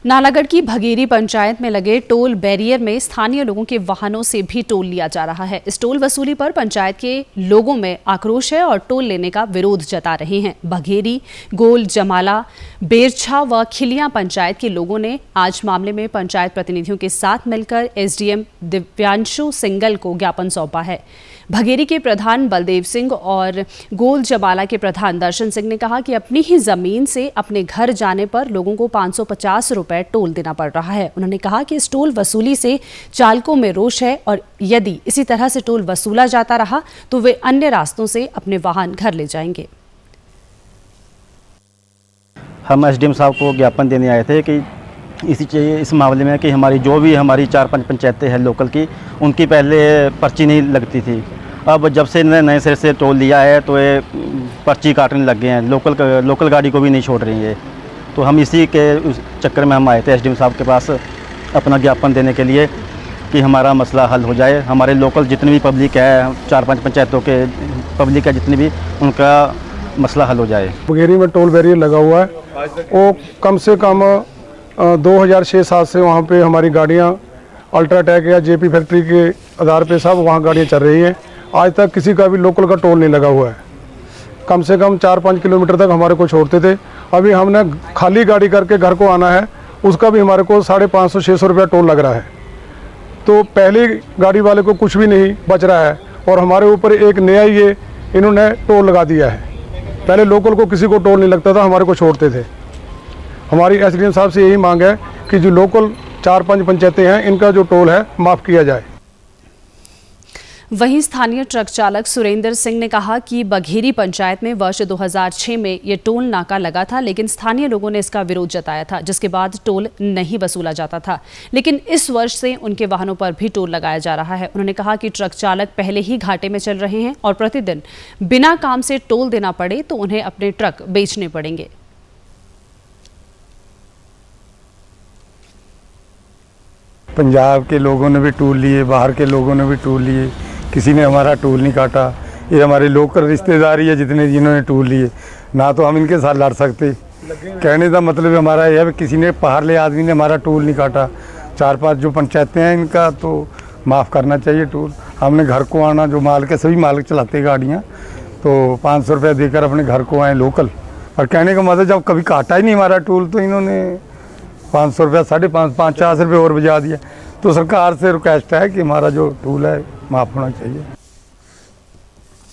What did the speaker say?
नालागढ़ की भगेरी पंचायत में लगे टोल बैरियर में स्थानीय लोगों के वाहनों से भी टोल लिया जा रहा है। इस टोल वसूली पर पंचायत के लोगों में आक्रोश है और टोल लेने का विरोध जता रहे हैं। भगेरी, गोल, जमाला, बेरछा व खिलिया पंचायत के लोगों ने आज मामले में पंचायत प्रतिनिधियों के साथ मिलकर एसडीएम दिव्यांशु सिंगल को ज्ञापन सौंपा है। भगेरी के प्रधान बलदेव सिंह और गोल जमाला के प्रधान दर्शन सिंह ने कहा कि अपनी ही जमीन से अपने घर जाने पर लोगों को 550 रुपए टोल देना पड़ रहा है। उन्होंने कहा कि इस टोल वसूली से चालकों में रोष है और यदि इसी तरह से टोल वसूला जाता रहा तो वे अन्य रास्तों से अपने वाहन घर ले जाएंगे। हम एसडीएम साहब को ज्ञापन देने आए थे कि इस मामले में कि हमारी 4-5 पंचायतें हैं लोकल की, उनकी पहले पर्ची नहीं लगती थी। अब जब से नए सिरे से टोल लिया है तो ये पर्ची काटने लग गए हैं, लोकल गाड़ी को भी नहीं छोड़ रही है। तो हम इसी के चक्कर में हम आए थे एसडीएम साहब के पास अपना ज्ञापन देने के लिए कि हमारा मसला हल हो जाए। हमारे लोकल जितनी भी पब्लिक है, 4-5 पंचायतों के पब्लिक है जितनी भी, उनका मसला हल हो जाए। भगेरी में टोल बैरियर लगा हुआ है, वो कम से कम 2006-7 से वहाँ पे हमारी गाड़ियाँ अल्ट्राटेक या जेपी फैक्ट्री के आधार पे सब वहाँ गाड़ियाँ चल रही हैं। आज तक किसी का भी लोकल का टोल नहीं लगा हुआ है। कम से कम 4-5 किलोमीटर तक हमारे को छोड़ते थे। अभी हमने खाली गाड़ी करके घर को आना है, उसका भी हमारे को 550-600 रुपया टोल लग रहा है। तो पहली गाड़ी वाले को कुछ भी नहीं बच रहा है और हमारे ऊपर एक नया ये इन्होंने टोल लगा दिया है। पहले लोकल को किसी को टोल नहीं लगता था, हमारे को छोड़ते थे। हमारी एसडीएम साहब से यही मांग है कि जो लोकल 4-5 पंचायतें हैं, इनका जो टोल है माफ़ किया जाए। वहीं स्थानीय ट्रक चालक सुरेंद्र सिंह ने कहा कि बघेरी पंचायत में वर्ष 2006 में ये टोल नाका लगा था, लेकिन स्थानीय लोगों ने इसका विरोध जताया था, जिसके बाद टोल नहीं वसूला जाता था। लेकिन इस वर्ष से उनके वाहनों पर भी टोल लगाया जा रहा है। उन्होंने कहा कि ट्रक चालक पहले ही घाटे में चल रहे हैं और प्रतिदिन बिना काम से टोल देना पड़े तो उन्हें अपने ट्रक बेचने पड़ेंगे। पंजाब के लोगों ने भी टोल लिए, बाहर के लोगों ने भी टोल लिए, किसी ने हमारा टोल नहीं काटा। ये हमारे लोकल रिश्तेदारी है जिन्होंने टोल लिए, ना तो हम इनके साथ लड़ सकते। कहने का मतलब हमारा यह है कि किसी ने बाहरले आदमी ने हमारा टोल नहीं काटा। 4-5 जो पंचायतें हैं इनका तो माफ़ करना चाहिए टोल। हमने घर को आना, जो मालिक है सभी मालिक चलाते हैं गाड़ियाँ, तो 500 रुपया देकर अपने घर को आए लोकल। और कहने का मतलब जब कभी काटा ही नहीं हमारा टोल तो इन्होंने 500 रुपया 550 रुपये और बजा दिया। तो सरकार से रिक्वेस्ट है कि हमारा जो टोल है माफ़ होना चाहिए।